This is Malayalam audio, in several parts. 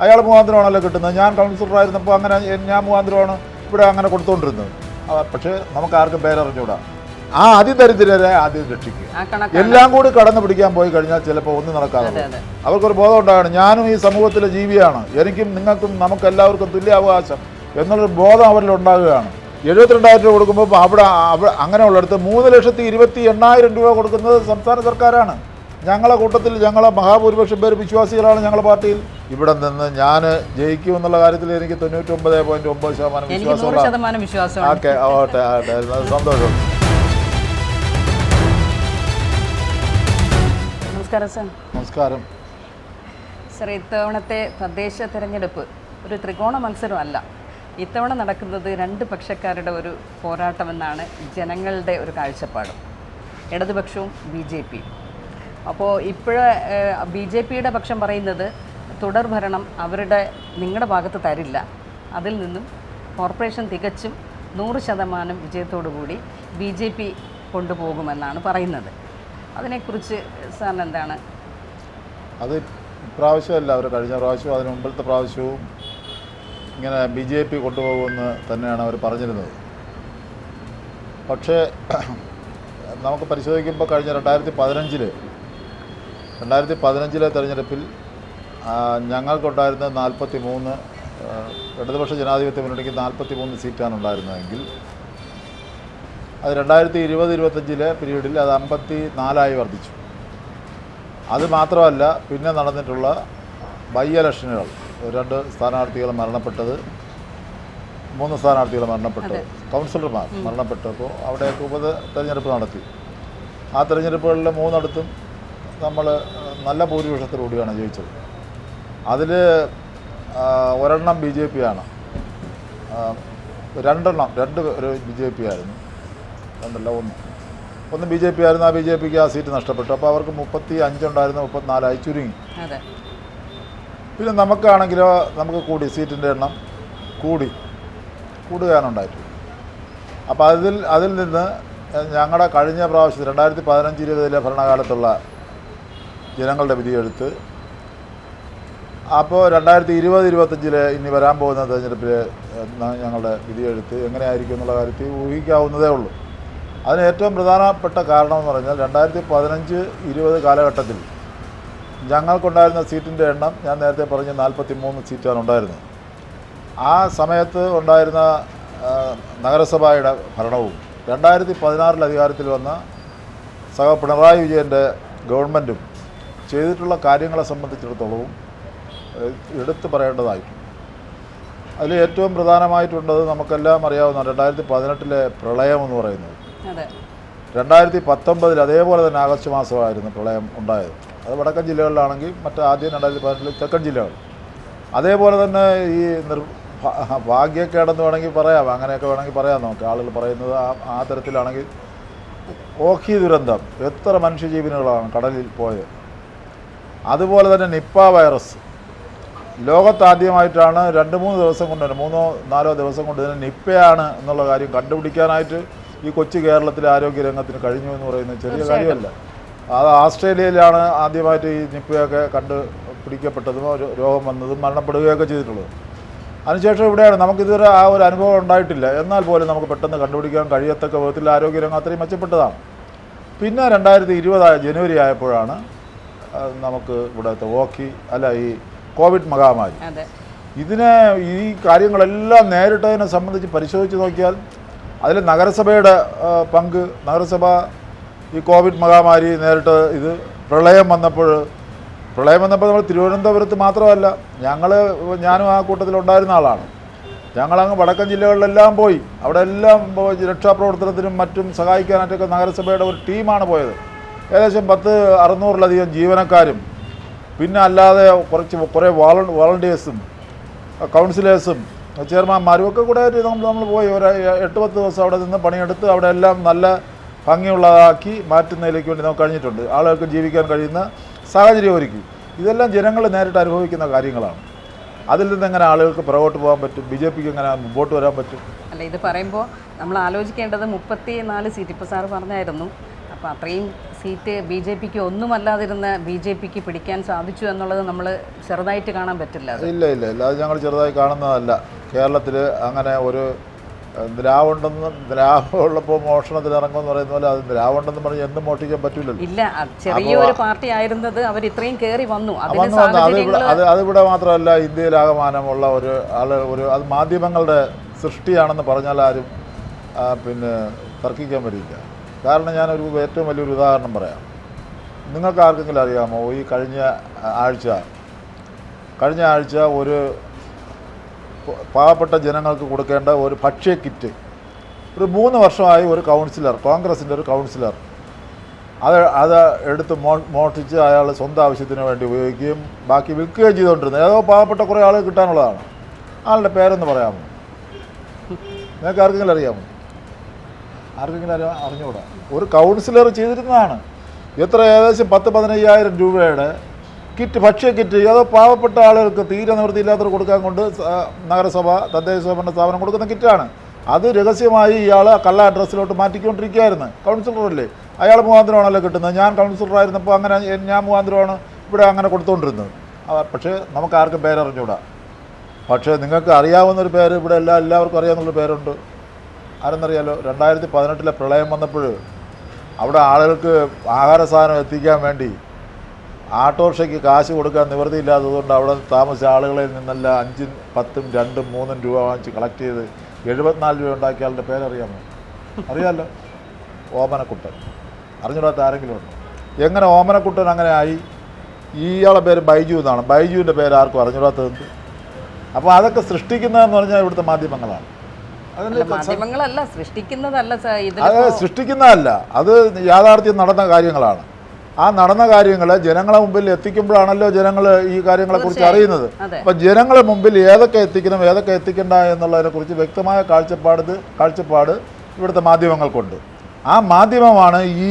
അയാൾ മുഖാന്തരമാണല്ലോ കിട്ടുന്നത്. ഞാൻ കൗൺസിലറായിരുന്നപ്പോൾ അങ്ങനെ ഞാൻ മുഖാന്തരമാണ് ഇവിടെ അങ്ങനെ കൊടുത്തുകൊണ്ടിരുന്നത്. പക്ഷേ നമുക്ക് ആർക്കും പേരറിഞ്ഞൂടാ. ആ അതിദരിദ്രരെ ആദ്യം രക്ഷിക്കുക. എല്ലാം കൂടി കടന്നു പിടിക്കാൻ പോയി കഴിഞ്ഞാൽ ചിലപ്പോൾ ഒന്നും നടക്കാതെ അവർക്കൊരു ബോധം ഉണ്ടാകണം. ഞാനും ഈ സമൂഹത്തിലെ ജീവിയാണ്, എനിക്കും നിങ്ങൾക്കും നമുക്കെല്ലാവർക്കും തുല്യ അവകാശം എന്നുള്ളൊരു ബോധം അവരിൽ ഉണ്ടാകുകയാണ്. 72,000 രൂപ കൊടുക്കുമ്പോൾ അവിടെ അങ്ങനെയുള്ളിടത്ത് 3,28,000 രൂപ കൊടുക്കുന്നത് സംസ്ഥാന സർക്കാരാണ്. ഞങ്ങളെ കൂട്ടത്തിൽ ഞങ്ങളെ മഹാഭൂരിപക്ഷം പേര് വിശ്വാസികളാണ് ഞങ്ങളുടെ പാർട്ടിയിൽ. ഇവിടെ നിന്ന് ഞാൻ ജയിക്കുമെന്നുള്ള കാര്യത്തിൽ എനിക്ക് 99.9% വിശ്വാസം. ഓക്കെ, ആവട്ടെ, സന്തോഷം. നമസ്കാരം സർ. നമസ്കാരം സർ, ഇത്തവണത്തെ തദ്ദേശ തിരഞ്ഞെടുപ്പ് ഒരു ത്രികോണ മത്സരമല്ല. ഇത്തവണ നടക്കുന്നത് രണ്ട് പക്ഷക്കാരുടെ ഒരു പോരാട്ടമെന്നാണ് ജനങ്ങളുടെ ഒരു കാഴ്ചപ്പാടും, ഇടതുപക്ഷവും BJP. അപ്പോൾ BJPയുടെ പക്ഷം പറയുന്നത് തുടർഭരണം നിങ്ങളുടെ ഭാഗത്ത് തരില്ല, അതിൽ നിന്നും കോർപ്പറേഷൻ തികച്ചും 100% വിജയത്തോടു കൂടി BJP കൊണ്ടുപോകുമെന്നാണ് പറയുന്നത്. അതിനെക്കുറിച്ച് സാറിന് എന്താണ്? അത് ഇപ്രാവശ്യമല്ല, അവർ കഴിഞ്ഞ പ്രാവശ്യവും അതിന് മുമ്പത്തെ പ്രാവശ്യവും ഇങ്ങനെ BJP കൊണ്ടുപോകുമെന്ന് തന്നെയാണ് അവർ പറഞ്ഞിരുന്നത്. പക്ഷേ നമുക്ക് പരിശോധിക്കുമ്പോൾ കഴിഞ്ഞ 2015 തെരഞ്ഞെടുപ്പിൽ ഞങ്ങൾക്കുണ്ടായിരുന്ന 43, ഇടതുപക്ഷ ജനാധിപത്യ മുന്നണിക്ക് 43 സീറ്റാണ് ഉണ്ടായിരുന്നതെങ്കിൽ അത് 2020-25 പീരീഡിൽ അത് 54 വർദ്ധിച്ചു. അത് മാത്രമല്ല, പിന്നെ നടന്നിട്ടുള്ള ബൈ ഇലക്ഷനുകൾ 2 സ്ഥാനാർത്ഥികൾ മരണപ്പെട്ടത്, 3 സ്ഥാനാർത്ഥികൾ മരണപ്പെട്ടു, കൗൺസിലർമാർ മരണപ്പെട്ടപ്പോൾ അവിടെയൊക്കെ തെരഞ്ഞെടുപ്പ് നടത്തി. ആ തെരഞ്ഞെടുപ്പുകളിൽ 3 നമ്മൾ നല്ല ഭൂരിപക്ഷത്തിലൂടെയാണ് ജയിച്ചത്. അതിൽ 1 BJP ആണ്, 2 ഒരു BJP ആയിരുന്നു, 1 BJP ആയിരുന്നു. ആ BJPക്ക് ആ സീറ്റ് നഷ്ടപ്പെട്ടു. അപ്പോൾ അവർക്ക് 35 ഉണ്ടായിരുന്നു, 34 ചുരുങ്ങി. പിന്നെ നമുക്കാണെങ്കിലോ നമുക്ക് കൂടി, സീറ്റിൻ്റെ എണ്ണം കൂടുകയാണുണ്ടായിട്ടുള്ളത്. അപ്പോൾ അതിൽ നിന്ന് ഞങ്ങളുടെ കഴിഞ്ഞ പ്രാവശ്യത്തിൽ 2015-20 ഭരണകാലത്തുള്ള ജനങ്ങളുടെ വിധിയെഴുത്ത്, അപ്പോൾ 2020-25 ഇനി വരാൻ പോകുന്ന തെരഞ്ഞെടുപ്പിൽ ഞങ്ങളുടെ വിധിയെഴുത്ത് എങ്ങനെയായിരിക്കും എന്നുള്ള കാര്യത്തിൽ ഊഹിക്കാവുന്നതേ ഉള്ളൂ. അതിന് ഏറ്റവും പ്രധാനപ്പെട്ട കാരണമെന്ന് പറഞ്ഞാൽ 2015-20 കാലഘട്ടത്തിൽ ഞങ്ങൾക്കുണ്ടായിരുന്ന സീറ്റിൻ്റെ എണ്ണം ഞാൻ നേരത്തെ പറഞ്ഞ 43 സീറ്റാണ് ഉണ്ടായിരുന്നത്. ആ സമയത്ത് ഉണ്ടായിരുന്ന നഗരസഭയുടെ ഭരണവും 2016 അധികാരത്തിൽ വന്ന പിണറായി വിജയൻ്റെ ഗവൺമെൻറ്റും ചെയ്തിട്ടുള്ള കാര്യങ്ങളെ സംബന്ധിച്ചിടത്തോളവും എടുത്തു പറയേണ്ടതായിട്ടുണ്ട്. അതിൽ ഏറ്റവും പ്രധാനമായിട്ടുള്ളത് നമുക്കെല്ലാം അറിയാവുന്ന 2018 പ്രളയം എന്ന് പറയുന്നത്. 2019 അതേപോലെ തന്നെ ആഗസ്റ്റ് മാസമായിരുന്നു പ്രളയം ഉണ്ടായത്. അത് വടക്കൻ ജില്ലകളിലാണെങ്കിൽ ആദ്യം 2018 തെക്കൻ ജില്ലകൾ. അതേപോലെ തന്നെ ഈ ഭാഗ്യക്കേടെന്ന് വേണമെങ്കിൽ പറയാം, അങ്ങനെയൊക്കെ വേണമെങ്കിൽ പറയാം നമുക്ക്. ആളുകൾ പറയുന്നത് ആ തരത്തിലാണെങ്കിൽ ഓഖി ദുരന്തം, എത്ര മനുഷ്യജീവനുകളാണ് കടലിൽ പോയത്. അതുപോലെ തന്നെ നിപ്പ വൈറസ് ലോകത്താദ്യമായിട്ടാണ് 2-3 ദിവസം കൊണ്ട് തന്നെ 3-4 ദിവസം കൊണ്ട് തന്നെ നിപ്പയാണ് എന്നുള്ള കാര്യം കണ്ടുപിടിക്കാനായിട്ട് ഈ കൊച്ചു കേരളത്തിലെ ആരോഗ്യരംഗത്തിന് കഴിഞ്ഞു എന്ന് പറയുന്നത് ചെറിയ കാര്യമല്ല. അത് ആസ്ട്രേലിയയിലാണ് ആദ്യമായിട്ട് ഈ നിപ്പയൊക്കെ കണ്ടുപിടിക്കപ്പെട്ടതും രോഗം വന്നതും മരണപ്പെടുകയൊക്കെ ചെയ്തിട്ടുള്ളത്. അതിനുശേഷം ഇവിടെയാണ് നമുക്കിതുവരെ ആ ഒരു അനുഭവം ഉണ്ടായിട്ടില്ല. എന്നാൽ പോലും നമുക്ക് പെട്ടെന്ന് കണ്ടുപിടിക്കാൻ കഴിയത്തക്ക വിധത്തിൽ ആരോഗ്യരംഗം അത്രയും മെച്ചപ്പെട്ടതാണ്. പിന്നെ 2020 ജനുവരി ആയപ്പോഴാണ് നമുക്ക് ഇവിടുത്തെ ഈ കോവിഡ് മഹാമാരി. ഈ കാര്യങ്ങളെല്ലാം നേരിട്ടതിനെ സംബന്ധിച്ച് പരിശോധിച്ച് നോക്കിയാൽ അതിൽ നഗരസഭയുടെ പങ്ക്, നഗരസഭ ഈ കോവിഡ് മഹാമാരി നേരിട്ട് പ്രളയം വന്നപ്പോൾ നമ്മൾ തിരുവനന്തപുരത്ത് മാത്രമല്ല, ഞാനും ആ കൂട്ടത്തിലുണ്ടായിരുന്ന ആളാണ്. ഞങ്ങളങ്ങ് വടക്കൻ ജില്ലകളിലെല്ലാം പോയി. അവിടെ എല്ലാം രക്ഷാപ്രവർത്തനത്തിനും മറ്റും സഹായിക്കാനായിട്ടൊക്കെ നഗരസഭയുടെ ഒരു ടീമാണ് പോയത്. ഏകദേശം 600-ലധികം ജീവനക്കാരും പിന്നെ അല്ലാതെ കുറേ വോളണ്ടിയേഴ്സും കൗൺസിലേഴ്സും ചെയർമാന്മാരും ഒക്കെ കൂടെ നമ്മൾ പോയി ഒരു 8-10 ദിവസം അവിടെ നിന്ന് പണിയെടുത്ത് അവിടെ എല്ലാം നല്ല ഭംഗിയുള്ളതാക്കി മാറ്റുന്നതിലേക്ക് വേണ്ടി നമുക്ക് കഴിഞ്ഞിട്ടുണ്ട്. ആളുകൾക്ക് ജീവിക്കാൻ കഴിയുന്ന സാഹചര്യം ഒരുക്കി. ഇതെല്ലാം ജനങ്ങൾ നേരിട്ട് അനുഭവിക്കുന്ന കാര്യങ്ങളാണ്. അതിൽ നിന്ന് എങ്ങനെ ആളുകൾക്ക് പുറകോട്ട് പോകാൻ പറ്റും? BJPക്ക് എങ്ങനെ മുമ്പോട്ട് വരാൻ പറ്റും? ഇത് പറയുമ്പോൾ നമ്മൾ ആലോചിക്കേണ്ടത് 34 സീറ്റ് ഇപ്പോൾ സാറ് പറഞ്ഞായിരുന്നു. അപ്പോൾ അത്രയും സീറ്റ് ബി ജെ പിക്ക് ഒന്നുമല്ലാതിരുന്ന ബി ജെ പിക്ക് പിടിക്കാൻ സാധിച്ചു എന്നുള്ളത് നമ്മൾ ചെറുതായിട്ട് കാണാൻ പറ്റില്ല. ഇല്ല ഇല്ല ഇല്ല, അത് ഞങ്ങൾ ചെറുതായി കാണുന്നതല്ല. കേരളത്തിൽ അങ്ങനെ ഒരു ദ്രാവുള്ളപ്പോൾ മോഷണത്തിന് ഇറങ്ങുമെന്ന് പറയുന്ന പോലെ അത് ദ്രാവുണ്ടെന്ന് പറഞ്ഞ് എന്തും മോഷ്ടിക്കാൻ പറ്റില്ലല്ലോ. ഇല്ല, ചെറിയൊരു പാർട്ടി ആയിരുന്നത് അവർ ഇത്രയും കയറി വന്നു. അതിവിടെ മാത്രമല്ല, ഇന്ത്യയിലാകമാനമുള്ള അത് മാധ്യമങ്ങളുടെ സൃഷ്ടിയാണെന്ന് പറഞ്ഞാൽ ആരും പിന്നെ തർക്കിക്കാൻ പറ്റില്ല. കാരണം ഞാനൊരു ഏറ്റവും വലിയൊരു ഉദാഹരണം പറയാം. നിങ്ങൾക്ക് ആർക്കെങ്കിലും അറിയാമോ, ഈ കഴിഞ്ഞ ആഴ്ച ഒരു പാവപ്പെട്ട ജനങ്ങൾക്ക് കൊടുക്കേണ്ട ഒരു ഭക്ഷ്യ കിറ്റ് ഒരു 3 വർഷമായി ഒരു കൗൺസിലർ, കോൺഗ്രസിൻ്റെ ഒരു കൗൺസിലർ അത് എടുത്ത് മോഷ്ടിച്ച് അയാൾ സ്വന്തം ആവശ്യത്തിന് വേണ്ടി ഉപയോഗിക്കുകയും ബാക്കി വിൽക്കുകയും ചെയ്തുകൊണ്ടിരുന്നത് ഏതോ പാവപ്പെട്ട കുറേ ആൾ കിട്ടാനുള്ളതാണ്. ആളുടെ പേരൊന്ന് പറയാമോ? നിങ്ങൾക്ക് ആർക്കെങ്കിലും അറിയാമോ? അറിഞ്ഞുകൂടാ. ഒരു കൗൺസിലർ ചെയ്തിരുന്നതാണ്. ഏകദേശം 10-15,000 രൂപയുടെ കിറ്റ്, ഭക്ഷ്യ കിറ്റ് ഏതോ പാവപ്പെട്ട ആളുകൾക്ക് തീരെ നിവൃത്തിയില്ലാത്തവർ കൊടുക്കാൻ കൊണ്ട് നഗരസഭ, തദ്ദേശ സ്വയംഭരണ സ്ഥാപനം കൊടുക്കുന്ന കിറ്റാണ്. അത് രഹസ്യമായി ഇയാൾ കള്ള അഡ്രസ്സിലോട്ട് മാറ്റിക്കൊണ്ടിരിക്കുകയായിരുന്നു. കൗൺസിലറല്ലേ, അയാൾ മുഖാന്തരമാണല്ലോ കിട്ടുന്നത്. ഞാൻ കൗൺസിലറായിരുന്നപ്പോൾ അങ്ങനെ ഞാൻ മുഖാന്തരമാണ് ഇവിടെ അങ്ങനെ കൊടുത്തുകൊണ്ടിരുന്നത്. പക്ഷേ നമുക്ക് ആർക്കും പേരറിഞ്ഞൂടാ. പക്ഷേ നിങ്ങൾക്ക് അറിയാവുന്നൊരു പേര് ഇവിടെ എല്ലാവർക്കും അറിയാവുന്നൊരു പേരുണ്ട്. ആരെന്നറിയാലോ? 2018 പ്രളയം വന്നപ്പോൾ അവിടെ ആളുകൾക്ക് ആഹാര സാധനം എത്തിക്കാൻ വേണ്ടി ആട്ടോറിക്ഷയ്ക്ക് കാശ് കൊടുക്കാൻ നിവൃത്തിയില്ലാത്തതുകൊണ്ട് അവിടെ താമസിച്ച ആളുകളിൽ നിന്നെല്ലാം 5, 10, 2, 3 രൂപ വാങ്ങിച്ച് കളക്ട് ചെയ്ത് 74 രൂപ ഉണ്ടാക്കിയ ആളുടെ പേരറിയാമോ? അറിയാമല്ലോ, ഓമനക്കുട്ടൻ. അറിഞ്ഞിടാത്ത ആരെങ്കിലും ഉണ്ടോ? എങ്ങനെ ഓമനക്കുട്ടൻ അങ്ങനെ ആയി? ഇയാളെ പേര് ബൈജു എന്നാണ്. ബൈജുവിൻ്റെ പേര് ആർക്കും അറിഞ്ഞിടാത്തത്. അപ്പോൾ അതൊക്കെ സൃഷ്ടിക്കുന്നതെന്ന് പറഞ്ഞാൽ ഇവിടുത്തെ മാധ്യമങ്ങളാണ്. മാധ്യമങ്ങളല്ല സൃഷ്ടിക്കുന്നതല്ല, അത് സൃഷ്ടിക്കുന്നതല്ല, അത് യാഥാർത്ഥ്യം നടന്ന കാര്യങ്ങളാണ്. ആ നടന്ന കാര്യങ്ങൾ ജനങ്ങളെ മുമ്പിൽ എത്തിക്കുമ്പോഴാണല്ലോ ജനങ്ങൾ ഈ കാര്യങ്ങളെക്കുറിച്ച് അറിയുന്നത്. അപ്പം ജനങ്ങളെ മുമ്പിൽ ഏതൊക്കെ എത്തിക്കണം, ഏതൊക്കെ എത്തിക്കണ്ട എന്നുള്ളതിനെക്കുറിച്ച് വ്യക്തമായ കാഴ്ചപ്പാട് ഇവിടുത്തെ മാധ്യമങ്ങൾക്കുണ്ട്. ആ മാധ്യമമാണ് ഈ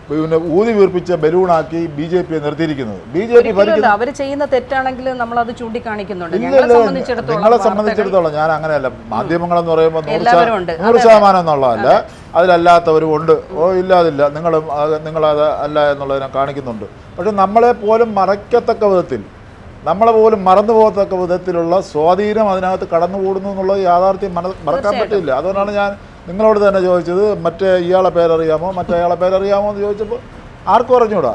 പിന്നെ ഊതി വീർപ്പിച്ച ബലൂണാക്കി BJP നിർത്തിയിരിക്കുന്നത്. BJP അവർ ചെയ്യുന്ന തെറ്റാണെങ്കിൽ നമ്മൾ അത് ചൂണ്ടിക്കാണിക്കുന്നുണ്ട്. നിങ്ങളെ സംബന്ധിച്ചിടത്തോളം ഞാൻ അങ്ങനെയല്ല. മാധ്യമങ്ങളെന്ന് പറയുമ്പോൾ 100% എന്നുള്ളതല്ല, അതിലല്ലാത്തവരും ഉണ്ട്. ഇല്ലാതില്ല, നിങ്ങളത് അല്ല എന്നുള്ളതിനെ കാണിക്കുന്നുണ്ട്. പക്ഷെ നമ്മളെ പോലും മറയ്ക്കത്തക്ക വിധത്തിൽ, നമ്മളെ പോലും മറന്നു പോകത്തക്ക വിധത്തിലുള്ള സ്വാധീനം അതിനകത്ത് കടന്നുകൂടുന്നു എന്നുള്ളത് യാഥാർത്ഥ്യം മറക്കാൻ പറ്റില്ല. അതുകൊണ്ടാണ് ഞാൻ നിങ്ങളോട് തന്നെ ചോദിച്ചത്, ഇയാളെ പേരറിയാമോ, മറ്റേയാളെ പേരറിയാമോ എന്ന് ചോദിച്ചപ്പോൾ ആർക്കും അറിഞ്ഞൂടാ.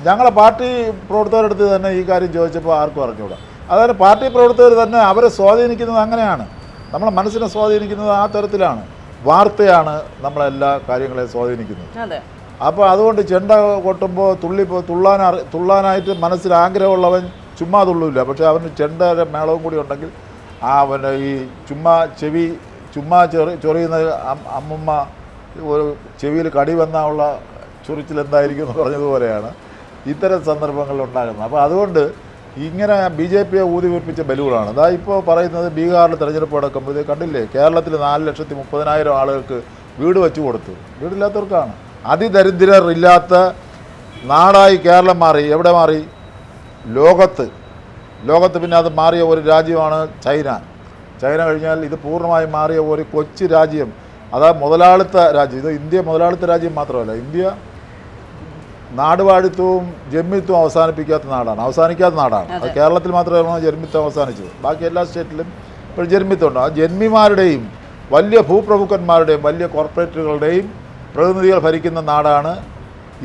ഞങ്ങളെ പാർട്ടി പ്രവർത്തകരെടുത്ത് തന്നെ ഈ കാര്യം ചോദിച്ചപ്പോൾ ആർക്കും അറിഞ്ഞൂടാ. അതായത് പാർട്ടി പ്രവർത്തകർ തന്നെ അവരെ സ്വാധീനിക്കുന്നത് അങ്ങനെയാണ്. നമ്മളെ മനസ്സിനെ സ്വാധീനിക്കുന്നത് ആ തരത്തിലാണ്. വാർത്തയാണ് നമ്മളെല്ലാ കാര്യങ്ങളെയും സ്വാധീനിക്കുന്നത്. അപ്പോൾ അതുകൊണ്ട് ചെണ്ട കൊട്ടുമ്പോൾ തുള്ളാനായിട്ട് മനസ്സിൽ ആഗ്രഹമുള്ളവൻ ചുമ്മാ തുള്ളൂല്ല. പക്ഷേ അവന് ചെണ്ടയുടെ മേളവും കൂടി ഉണ്ടെങ്കിൽ അവൻ്റെ ഈ ചുമ്മാ ചൊറിയുന്ന അമ്മുമ്മ ഒരു ചെവിയിൽ കടി വന്നുള്ള ചൊറിച്ചിൽ എന്തായിരിക്കും എന്ന് പറഞ്ഞതുപോലെയാണ് ഇത്തരം സന്ദർഭങ്ങളിൽ ഉണ്ടാകുന്നത്. അപ്പോൾ അതുകൊണ്ട് ഇങ്ങനെ BJP ഊതി വീർപ്പിച്ച ബലൂണാണ്. അതാ ഇപ്പോൾ പറയുന്നത് ബീഹാറിൽ തെരഞ്ഞെടുപ്പ് നടക്കുമ്പോൾ ഇത് കണ്ടില്ലേ, കേരളത്തിൽ 4,30,000 ആളുകൾക്ക് വീട് വെച്ച് കൊടുത്തു. വീടില്ലാത്തവർക്കാണ്. അതിദരിദ്രർ ഇല്ലാത്ത നാടായി കേരളം മാറി. എവിടെ മാറി? ലോകത്ത്. പിന്നെ അത് മാറിയ ഒരു രാജ്യമാണ് ചൈന കഴിഞ്ഞാൽ ഇത് പൂർണ്ണമായും മാറിയ ഒരു കൊച്ചു രാജ്യം. അതായത് മുതലാളിത്ത രാജ്യം. ഇത് ഇന്ത്യ മുതലാളിത്ത രാജ്യം മാത്രമല്ല, ഇന്ത്യ നാടുവാഴിത്വവും ജന്മിത്വവും അവസാനിക്കാത്ത നാടാണ്. അത് കേരളത്തിൽ മാത്രമാണ് ജന്മിത്വം അവസാനിച്ചത്. ബാക്കി എല്ലാ സ്റ്റേറ്റിലും ഇപ്പോൾ ജന്മിത്വം ഉണ്ട്. ആ ജന്മിമാരുടെയും വലിയ ഭൂപ്രഭുക്കന്മാരുടെയും വലിയ കോർപ്പറേറ്റുകളുടെയും പ്രതിനിധികൾ ഭരിക്കുന്ന നാടാണ്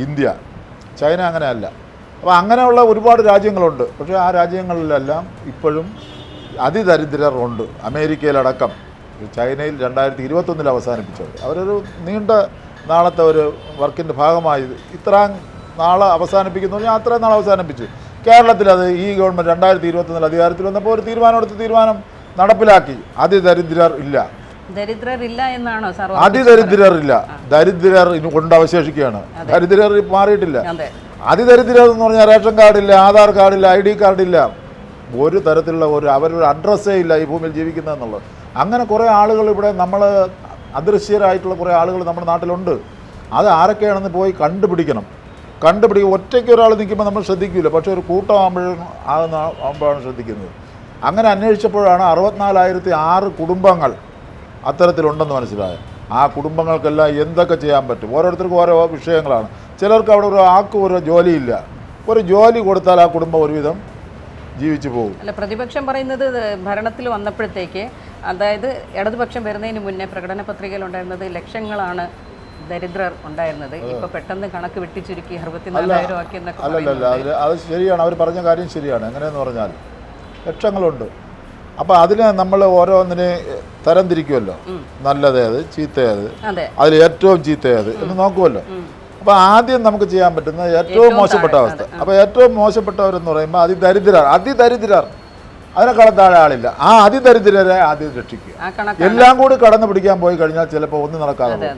ഇന്ത്യ. ചൈന അങ്ങനെയല്ല. അപ്പോൾ അങ്ങനെയുള്ള ഒരുപാട് രാജ്യങ്ങളുണ്ട്. പക്ഷേ ആ രാജ്യങ്ങളിലെല്ലാം ഇപ്പോഴും അതിദരിദ്രർ ഉണ്ട്. അമേരിക്കയിലടക്കം. ചൈനയിൽ 2021 അവസാനിപ്പിച്ചത് അവരൊരു നീണ്ട നാളത്തെ ഒരു വർക്കിൻ്റെ ഭാഗമായി ഇത്രയും നാളെ അവസാനിപ്പിക്കുന്നു പറഞ്ഞാൽ അത്രയും നാളെ അവസാനിപ്പിച്ചു. കേരളത്തിൽ അത് ഈ ഗവൺമെൻറ് 2021 അധികാരത്തിൽ വന്നപ്പോൾ ഒരു തീരുമാനം നടപ്പിലാക്കി. അതിദരിദ്രർ ഇല്ല എന്നാണോ? അതിദരിദ്രരില്ല, ദരിദ്രർ കൊണ്ട് അവശേഷിക്കുകയാണ്. ദരിദ്രർ മാറിയിട്ടില്ല. അതിദരിദ്രർ എന്ന് പറഞ്ഞാൽ റേഷൻ കാർഡില്ല, ആധാർ കാർഡില്ല, ID കാർഡില്ല, ഒരു തരത്തിലുള്ള അവരൊരു അഡ്രസ്സേ ഇല്ല ഈ ഭൂമിയിൽ ജീവിക്കുന്നതെന്നുള്ളത്. അങ്ങനെ കുറേ ആളുകൾ ഇവിടെ അദൃശ്യരായിട്ടുള്ള കുറേ ആളുകൾ നമ്മുടെ നാട്ടിലുണ്ട്. അത് ആരൊക്കെയാണെന്ന് പോയി കണ്ടുപിടിക്കും. ഒറ്റയ്ക്ക് ഒരാൾ നിൽക്കുമ്പോൾ നമ്മൾ ശ്രദ്ധിക്കില്ല, പക്ഷേ ഒരു കൂട്ടമാകുമ്പോഴാണ് ശ്രദ്ധിക്കുന്നത്. അങ്ങനെ അന്വേഷിച്ചപ്പോഴാണ് 64,006 കുടുംബങ്ങൾ അത്തരത്തിലുണ്ടെന്ന് മനസ്സിലായത്. ആ കുടുംബങ്ങൾക്കെല്ലാം എന്തൊക്കെ ചെയ്യാൻ പറ്റും? ഓരോരുത്തർക്കും ഓരോ വിഷയങ്ങളാണ്. ചിലർക്ക് അവിടെ ഒരു ജോലിയില്ല. ഒരു ജോലി കൊടുത്താൽ ആ കുടുംബം ഒരുവിധം ജീവിച്ചു പോകും. അല്ല, പ്രതിപക്ഷം പറയുന്നത് ഭരണത്തിൽ വന്നപ്പോഴത്തേക്ക്, അതായത് ഇടതുപക്ഷം വരുന്നതിന് മുന്നേ പ്രകടന പത്രികയിൽ ഉണ്ടായിരുന്നത് ലക്ഷങ്ങളാണ് ദരിദ്രർ ഉണ്ടായിരുന്നത്. ഇപ്പൊ പെട്ടെന്ന് കണക്ക് വെട്ടിച്ചുരുക്കി 64,000 ആക്കി എന്നൊക്കെ. അല്ലല്ല, അത് ശരിയാണ്, അവർ പറഞ്ഞ കാര്യം ശരിയാണ്. എങ്ങനെയെന്ന് പറഞ്ഞാൽ ലക്ഷങ്ങളുണ്ട്. അപ്പോൾ അതിന് നമ്മൾ ഓരോന്നിനെ തരംതിരിക്കുമല്ലോ, നല്ലതേത് ചീത്തയേത്, അതിൽ ഏറ്റവും ചീത്തയേത് എന്ന് നോക്കുമല്ലോ. അപ്പോൾ ആദ്യം നമുക്ക് ചെയ്യാൻ പറ്റുന്ന ഏറ്റവും മോശപ്പെട്ട അവസ്ഥ. അപ്പോൾ ഏറ്റവും മോശപ്പെട്ടവരെന്ന് പറയുമ്പോൾ അതിദരിദ്രർ, അതിനെക്കാളും താഴെ ആളില്ല. ആ അതിദരിദ്രരെ ആദ്യം രക്ഷിക്കുക. എല്ലാം കൂടി കടന്നു പിടിക്കാൻ പോയി കഴിഞ്ഞാൽ ചിലപ്പോൾ ഒന്നും നടക്കാതെ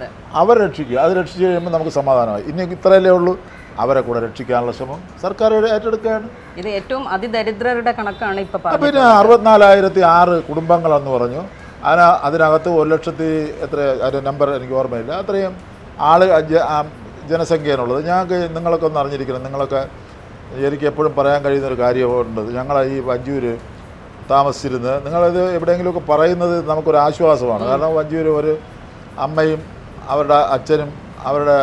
അവർ രക്ഷിക്കുക. അത് രക്ഷിച്ച് കഴിയുമ്പോൾ നമുക്ക് സമാധാനമായി. ഇനി ഇത്രയല്ലേ ഉള്ളൂ, അവരെ കൂടെ രക്ഷിക്കാനുള്ള ശ്രമം സർക്കാർ ഏറ്റെടുക്കുകയാണ്. ഇത് ഏറ്റവും അതിദരിദ്രരുടെ കണക്കാണ് ഇപ്പൊ. പിന്നെ 64,006 കുടുംബങ്ങളെന്ന് പറഞ്ഞു. അതിനകത്ത് 1,00,000 എത്ര അതിൻ്റെ നമ്പർ എനിക്ക് ഓർമ്മയില്ല, അത്രയും ജനസംഖ്യയാണുള്ളത്. ഞങ്ങൾക്ക് നിങ്ങളൊക്കെ ഒന്ന് അറിഞ്ഞിരിക്കണം. നിങ്ങളൊക്കെ എനിക്ക് എപ്പോഴും പറയാൻ കഴിയുന്നൊരു കാര്യമുണ്ട്. ഞങ്ങൾ ഈ വഞ്ചൂർ താമസിച്ചിരുന്ന് നിങ്ങളിത് എവിടെയെങ്കിലുമൊക്കെ പറയുന്നത് നമുക്കൊരു ആശ്വാസമാണ്. കാരണം വഞ്ചൂർ ഒരു അമ്മയും അവരുടെ അച്ഛനും അവരുടെ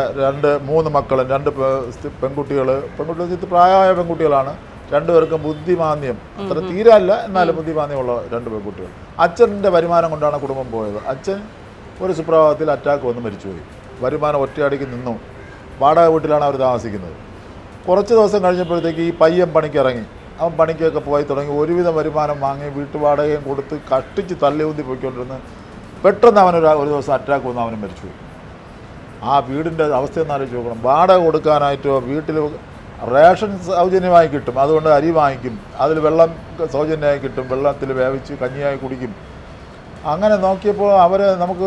3 മക്കളും 2 പെൺകുട്ടികൾ പ്രായമായ പെൺകുട്ടികളാണ്. 2 പേർക്കും ബുദ്ധിമാന്ദ്യം, അത്ര തീരല്ല എന്നാലും ബുദ്ധിമാന്ദ്യമുള്ള 2 പെൺകുട്ടികൾ. അച്ഛൻ്റെ വരുമാനം കൊണ്ടാണ് കുടുംബം പോയത്. അച്ഛൻ ഒരു സുപ്രഭാതത്തിൽ അറ്റാക്ക് വന്ന് മരിച്ചുപോയി. വരുമാനം ഒറ്റയടിക്ക് നിന്നു. വാടക വീട്ടിലാണ് അവർ താമസിക്കുന്നത്. കുറച്ച് ദിവസം കഴിഞ്ഞപ്പോഴത്തേക്ക് ഈ പയ്യൻ പണിക്കിറങ്ങി. അവൻ പണിക്കൊക്കെ പോയി തുടങ്ങി. ഒരുവിധം വരുമാനം വാങ്ങി വീട്ടുവാടകയും കൊടുത്ത് കഷ്ടിച്ച് തള്ളി ഊന്തി പോയിക്കൊണ്ടിരുന്ന് പെട്ടെന്ന് ഒരു ദിവസം അറ്റാക്ക് വന്ന് അവന് മരിച്ചുപോയി. ആ വീടിൻ്റെ അവസ്ഥ എന്നാലോചിച്ച് നോക്കണം. വാടക കൊടുക്കാനായിട്ടോ വീട്ടിൽ റേഷൻ സൗജന്യമായി കിട്ടും, അതുകൊണ്ട് അരി വാങ്ങിക്കും, അതിൽ വെള്ളം സൗജന്യമായി കിട്ടും, വെള്ളത്തിൽ വേവിച്ച് കഞ്ഞിയായി കുടിക്കും. അങ്ങനെ നോക്കിയപ്പോൾ നമുക്ക്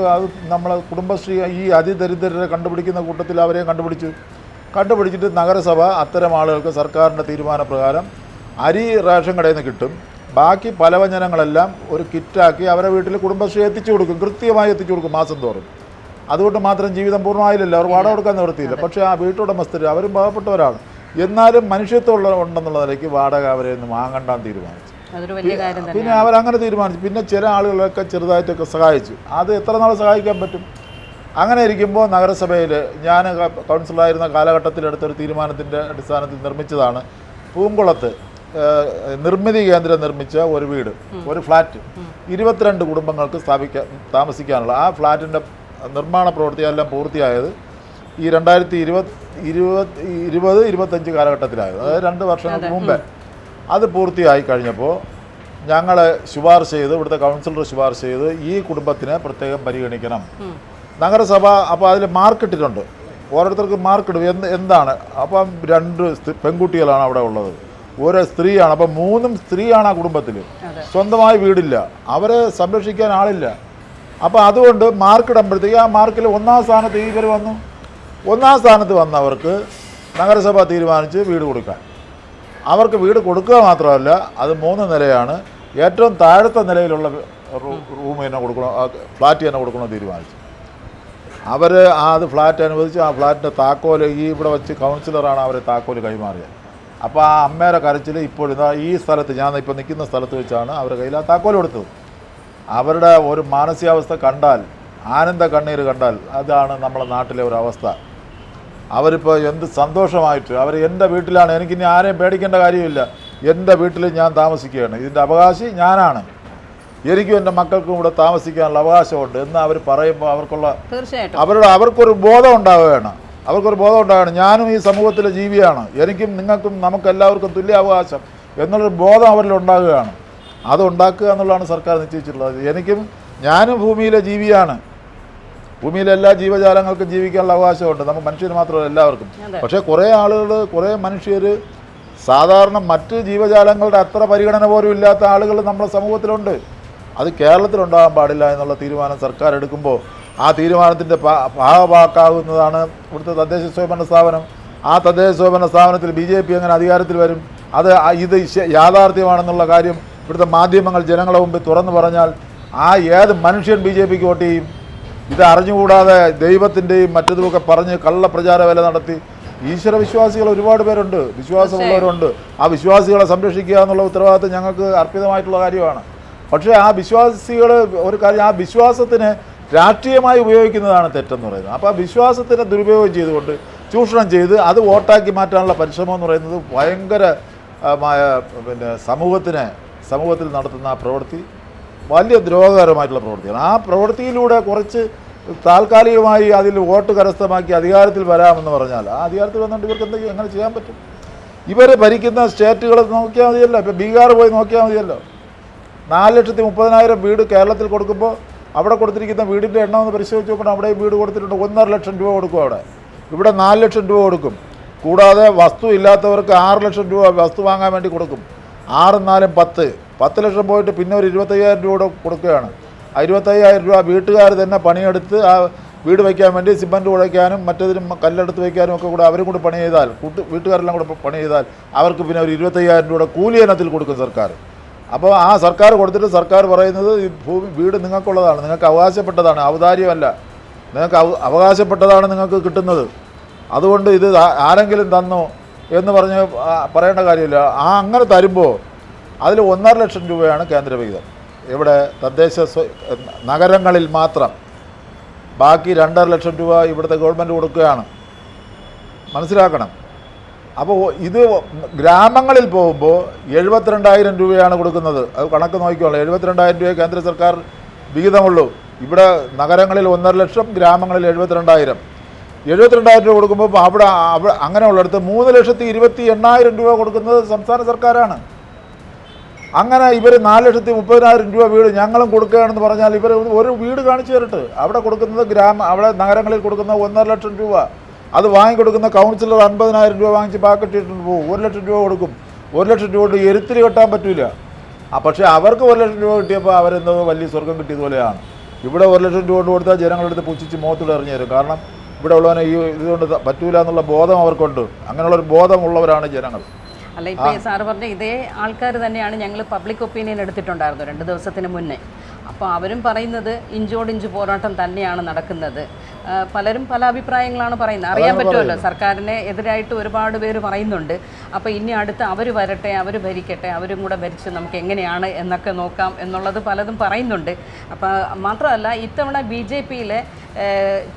നമ്മളെ കുടുംബശ്രീ ഈ അതിദരിദ്രരെ കണ്ടുപിടിക്കുന്ന കൂട്ടത്തിൽ അവരെയും കണ്ടുപിടിച്ചിട്ട് നഗരസഭ അത്തരം ആളുകൾക്ക് സർക്കാരിൻ്റെ തീരുമാനപ്രകാരം അരി റേഷൻ കടയിൽ നിന്ന് കിട്ടും. ബാക്കി പലവ്യഞ്ജനങ്ങളെല്ലാം ഒരു കിറ്റാക്കി അവരെ വീട്ടിൽ കുടുംബശ്രീ എത്തിച്ചു കൊടുക്കും, കൃത്യമായി എത്തിച്ചു കൊടുക്കും മാസം തോറും. അതുകൊണ്ട് മാത്രം ജീവിതം പൂർണ്ണമായില്ലല്ലോ, അവർ വാടക കൊടുക്കാൻ നിവൃത്തിയില്ല. പക്ഷേ ആ വീട്ടുടമസ്ഥർ അവരും പാവപ്പെട്ടവരാണ്, എന്നാലും മനുഷ്യത്വമുള്ള ഉണ്ടെന്നുള്ള നിലയ്ക്ക് വാടക അവരെ ഒന്ന് വാങ്ങണ്ടാന്ന് തീരുമാനിച്ചു. പിന്നെ അവരങ്ങനെ തീരുമാനിച്ചു. പിന്നെ ചില ആളുകളൊക്കെ ചെറുതായിട്ടൊക്കെ സഹായിച്ചു. അത് എത്ര നാൾ സഹായിക്കാൻ പറ്റും? അങ്ങനെ ഇരിക്കുമ്പോൾ നഗരസഭയിൽ ഞാൻ കൗൺസിലറായിരുന്ന കാലഘട്ടത്തിൽ എടുത്തൊരു തീരുമാനത്തിൻ്റെ അടിസ്ഥാനത്തിൽ നിർമ്മിച്ചതാണ് പൂങ്കുളത്ത് നിർമ്മിതി കേന്ദ്രം നിർമ്മിച്ച ഒരു വീട്, ഒരു ഫ്ലാറ്റ് 22 കുടുംബങ്ങൾക്ക് താമസിക്കാനുള്ള. ആ ഫ്ലാറ്റിൻ്റെ നിർമ്മാണ പ്രവൃത്തിയെല്ലാം പൂർത്തിയായത് ഈ 2020-25 കാലഘട്ടത്തിലായത്, അതായത് 2 വർഷങ്ങൾക്ക് മുമ്പേ. അത് പൂർത്തിയായി കഴിഞ്ഞപ്പോൾ ഞങ്ങൾ ശുപാർശ ചെയ്ത്, ഇവിടുത്തെ കൗൺസിലർ ശുപാർശ ചെയ്ത് ഈ കുടുംബത്തിനെ പ്രത്യേകം പരിഗണിക്കണം. നഗരസഭ അപ്പോൾ അതിൽ മാർക്കിട്ടിട്ടുണ്ട്, ഓരോരുത്തർക്ക് മാർക്കിടും എന്താണ്. അപ്പം 2 പെൺകുട്ടികളാണ് അവിടെ ഉള്ളത്, ഒരു സ്ത്രീയാണ്. അപ്പം 3 സ്ത്രീയാണ് ആ കുടുംബത്തിൽ. സ്വന്തമായി വീടില്ല, അവരെ സംരക്ഷിക്കാൻ ആളില്ല. അപ്പോൾ അതുകൊണ്ട് മാർക്കിടുമ്പോഴത്തേക്ക് ആ മാർക്കിൽ 1-ാം സ്ഥാനത്ത് ഇവർ വന്നു. 1-ാം സ്ഥാനത്ത് വന്നവർക്ക് നഗരസഭ തീരുമാനിച്ച് വീട് കൊടുക്കാൻ. അവർക്ക് വീട് കൊടുക്കുക മാത്രമല്ല, അത് 3 നിലയാണ്. ഏറ്റവും താഴത്തെ നിലയിലുള്ള റൂം തന്നെ കൊടുക്കണം, ഫ്ലാറ്റ് തന്നെ കൊടുക്കണമെന്ന് തീരുമാനിച്ചു. അവർ അത് ഫ്ലാറ്റ് അനുവദിച്ച് ആ ഫ്ലാറ്റിൻ്റെ താക്കോല് ഇവിടെ വെച്ച് കൗൺസിലറാണ് അവരെ താക്കോല് കൈമാറിയത്. അപ്പോൾ ആ അമ്മയുടെ കരച്ചിൽ ഇപ്പോഴിതാ ഈ സ്ഥലത്ത്, ഞാൻ ഇപ്പോൾ നിൽക്കുന്ന സ്ഥലത്ത് വെച്ചാണ് അവരുടെ കയ്യിൽ ആ താക്കോല് കൊടുത്തത്. അവരുടെ ഒരു മാനസികാവസ്ഥ കണ്ടാൽ, ആനന്ദ കണ്ണീര് കണ്ടാൽ, അതാണ് നമ്മുടെ നാട്ടിലെ ഒരു അവസ്ഥ. അവരിപ്പോൾ എന്ത് സന്തോഷമായിട്ട് എൻ്റെ വീട്ടിലാണ്, എനിക്കിനി ആരെയും പേടിക്കേണ്ട കാര്യമില്ല, എൻ്റെ വീട്ടിൽ ഞാൻ താമസിക്കുകയാണ്, ഇതിൻ്റെ അവകാശി ഞാനാണ്, എനിക്കും എൻ്റെ മക്കൾക്കും ഇവിടെ താമസിക്കാനുള്ള അവകാശമുണ്ട് എന്ന് അവർ പറയുമ്പോൾ അവർക്കൊരു ബോധം ഉണ്ടാവുകയാണ്. ഞാനും ഈ സമൂഹത്തിലെ ജീവിയാണ്, എനിക്കും നിങ്ങൾക്കും നമുക്കെല്ലാവർക്കും തുല്യ അവകാശം എന്നുള്ളൊരു ബോധം അവരിൽ ഉണ്ടാകുകയാണ്. അത് ഉണ്ടാക്കുക എന്നുള്ളതാണ് സർക്കാർ നിശ്ചയിച്ചിട്ടുള്ളത്. ഞാനും ഭൂമിയിലെ ജീവിയാണ്, ഭൂമിയിലെ എല്ലാ ജീവജാലങ്ങൾക്കും ജീവിക്കാനുള്ള അവകാശമുണ്ട്, നമുക്ക് മനുഷ്യന് മാത്രമല്ല എല്ലാവർക്കും. പക്ഷേ കുറേ മനുഷ്യർ സാധാരണ മറ്റ് ജീവജാലങ്ങളുടെ അത്ര പരിഗണന പോലും ഇല്ലാത്ത ആളുകൾ നമ്മുടെ സമൂഹത്തിലുണ്ട്. അത് കേരളത്തിലുണ്ടാകാൻ പാടില്ല എന്നുള്ള തീരുമാനം സർക്കാർ എടുക്കുമ്പോൾ ആ തീരുമാനത്തിൻ്റെ ഭാഗമാക്കാവുന്നതാണ് ഇവിടുത്തെ തദ്ദേശ സ്വയംഭരണ സ്ഥാപനം. ആ തദ്ദേശ സ്വയംഭരണ സ്ഥാപനത്തിൽ BJP എങ്ങനെ അധികാരത്തിൽ വരും? ഇത് യാഥാർത്ഥ്യമാണെന്നുള്ള കാര്യം ഇവിടുത്തെ മാധ്യമങ്ങൾ ജനങ്ങളെ മുമ്പിൽ തുറന്നു പറഞ്ഞാൽ ഏത് മനുഷ്യൻ BJPക്ക് വോട്ട് ചെയ്യും? ഇത് അറിഞ്ഞുകൂടാതെ ദൈവത്തിൻ്റെയും മറ്റതുമൊക്കെ പറഞ്ഞ് കള്ളപ്രചാര വേല നടത്തി ഈശ്വര വിശ്വാസികൾ ഒരുപാട് പേരുണ്ട്, വിശ്വാസമുള്ളവരുണ്ട്. ആ വിശ്വാസികളെ സംരക്ഷിക്കുക എന്നുള്ള ഉത്തരവാദിത്വം ഞങ്ങൾക്ക് അർപ്പിതമായിട്ടുള്ള കാര്യമാണ്. പക്ഷേ ആ വിശ്വാസികൾ ഒരു കാര്യം, ആ വിശ്വാസത്തിന് രാഷ്ട്രീയമായി ഉപയോഗിക്കുന്നതാണ് തെറ്റെന്ന് പറയുന്നത്. അപ്പോൾ ആ വിശ്വാസത്തിനെ ദുരുപയോഗം ചെയ്തുകൊണ്ട് ചൂഷണം ചെയ്ത് അത് വോട്ടാക്കി മാറ്റാനുള്ള പരിശ്രമം എന്ന് പറയുന്നത് പിന്നെ സമൂഹത്തിൽ നടത്തുന്ന ആ പ്രവൃത്തി വലിയ ദ്രോഹകരമായിട്ടുള്ള പ്രവൃത്തിയാണ്. ആ പ്രവൃത്തിയിലൂടെ കുറച്ച് താൽക്കാലികമായി അതിൽ വോട്ട് കരസ്ഥമാക്കി അധികാരത്തിൽ വരാമെന്ന് പറഞ്ഞാൽ ആ അധികാരത്തിൽ വന്നുകൊണ്ട് ഇവർക്ക് എന്തെങ്കിലും എങ്ങനെ ചെയ്യാൻ പറ്റും? ഇവർ ഭരിക്കുന്ന സ്റ്റേറ്റുകൾ നോക്കിയാൽ മതിയല്ലോ. ഇപ്പോൾ ബീഹാർ പോയി നോക്കിയാൽ മതിയല്ലോ. 4,30,000 വീട് കേരളത്തിൽ കൊടുക്കുമ്പോൾ അവിടെ കൊടുത്തിരിക്കുന്ന വീടിൻ്റെ എണ്ണം ഒന്ന് പരിശോധിച്ച് നോക്കണം. അവിടെ വീട് കൊടുത്തിട്ടുണ്ട് 1.5 ലക്ഷം രൂപ കൊടുക്കും. ഇവിടെ 4 ലക്ഷം രൂപ കൊടുക്കും. കൂടാതെ വസ്തു ഇല്ലാത്തവർക്ക് 6 ലക്ഷം രൂപ വസ്തു വാങ്ങാൻ വേണ്ടി കൊടുക്കും. 6 4 10 ലക്ഷം പോയിട്ട് പിന്നെ ഒരു 25,000 രൂപ കൊടുക്കുകയാണ്. ആ 25,000 രൂപ വീട്ടുകാർ തന്നെ പണിയെടുത്ത് ആ വീട് വയ്ക്കാൻ വേണ്ടി സിമൻറ്റ് കുഴയ്ക്കാനും മറ്റേതിനും കല്ലെടുത്ത് വയ്ക്കാനും ഒക്കെ കൂടെ അവരും കൂടി പണി ചെയ്താൽ വീട്ടുകാരെല്ലാം കൂടെ പണി ചെയ്താൽ അവർക്ക് പിന്നെ ഒരു 25,000 രൂപ കൂലി ഇനത്തിൽ കൊടുക്കും സർക്കാർ. അപ്പോൾ ആ സർക്കാർ കൊടുത്തിട്ട് സർക്കാർ പറയുന്നത് ഈ വീട് നിങ്ങൾക്കുള്ളതാണ്, നിങ്ങൾക്ക് അവകാശപ്പെട്ടതാണ്, ഔദാര്യമല്ല, നിങ്ങൾക്ക് അവകാശപ്പെട്ടതാണ് നിങ്ങൾക്ക് കിട്ടുന്നത്, അതുകൊണ്ട് ഇത് ആരെങ്കിലും തന്നോ എന്ന് പറയേണ്ട കാര്യമില്ല. അങ്ങനെ തരുമ്പോൾ അതിൽ 1.5 ലക്ഷം രൂപയാണ് കേന്ദ്രവിഹിതം. ഇവിടെ തദ്ദേശ നഗരങ്ങളിൽ മാത്രം. ബാക്കി 2.5 ലക്ഷം രൂപ ഇവിടുത്തെ ഗവൺമെൻറ് കൊടുക്കുകയാണ്. മനസ്സിലാക്കണം. അപ്പോൾ ഇത് ഗ്രാമങ്ങളിൽ പോകുമ്പോൾ 72,000 രൂപയാണ് കൊടുക്കുന്നത്. അത് കണക്ക് നോക്കിക്കോളൂ. 72,000 രൂപയെ കേന്ദ്ര സർക്കാർ വിഹിതമുള്ളൂ. ഇവിടെ നഗരങ്ങളിൽ 1.5 ലക്ഷം, ഗ്രാമങ്ങളിൽ 72,000. 72,000 രൂപ കൊടുക്കുമ്പോൾ അവിടെ അങ്ങനെയുള്ളിടത്ത് 3,28,000 രൂപ കൊടുക്കുന്നത് സംസ്ഥാന സർക്കാരാണ്. അങ്ങനെ ഇവർ 4,30,000 രൂപ വീട് ഞങ്ങളും കൊടുക്കുകയാണെന്ന് പറഞ്ഞാൽ ഇവർ ഒരു വീട് കാണിച്ചു തരട്ടെ. അവിടെ കൊടുക്കുന്നത് അവിടെ നഗരങ്ങളിൽ കൊടുക്കുന്ന 1.5 ലക്ഷം രൂപ. അത് വാങ്ങിക്കൊടുക്കുന്ന കൗൺസിലർ 50,000 രൂപ വാങ്ങിച്ച് പാക്കറ്റിട്ടുണ്ട് പോകും. 1 ലക്ഷം രൂപ കൊടുക്കും. 1 ലക്ഷം രൂപ കൊണ്ട് എരുത്തിരി കെട്ടാൻ പറ്റില്ല. പക്ഷേ അവർക്ക് 1 ലക്ഷം രൂപ കിട്ടിയപ്പോൾ അവരെന്തോ വലിയ സ്വർഗം കിട്ടിയതുപോലെയാണ്. ഇവിടെ 1 ലക്ഷം രൂപ കൊണ്ട് കൊടുത്താൽ ജനങ്ങളെടുത്ത് പുച്ഛിച്ച് മുഖത്തൂടെ ഇറങ്ങി തരും. കാരണം ഇവിടെ ഉള്ളവനെ ഈ ഇതുകൊണ്ട് പറ്റൂല എന്നുള്ള ബോധം അവർക്കുണ്ട്. അങ്ങനെയുള്ളൊരു ബോധമുള്ളവരാണ് ജനങ്ങൾ. അല്ല, ഇപ്പോൾ സാറ് പറഞ്ഞ ഇതേ ആൾക്കാർ തന്നെയാണ് ഞങ്ങൾ പബ്ലിക് ഒപ്പീനിയൻ എടുത്തിട്ടുണ്ടായിരുന്നു 2 ദിവസത്തിന് മുന്നേ. അപ്പോൾ അവരും പറയുന്നത് ഇഞ്ചോടിഞ്ച് പോരാട്ടം തന്നെയാണ് നടക്കുന്നത്. പലരും പല അഭിപ്രായങ്ങളാണ് പറയുന്നത്. അറിയാൻ പറ്റുമല്ലോ, സർക്കാരിനെ എതിരായിട്ട് ഒരുപാട് പേര് പറയുന്നുണ്ട്. അപ്പോൾ ഇനി അടുത്ത് അവർ വരട്ടെ, അവർ ഭരിക്കട്ടെ, അവരും കൂടെ ഭരിച്ച് നമുക്ക് എങ്ങനെയാണ് എന്നൊക്കെ നോക്കാം എന്നുള്ളത് പലതും പറയുന്നുണ്ട്. അപ്പോൾ മാത്രമല്ല, ഇത്തവണ BJP-യിലെ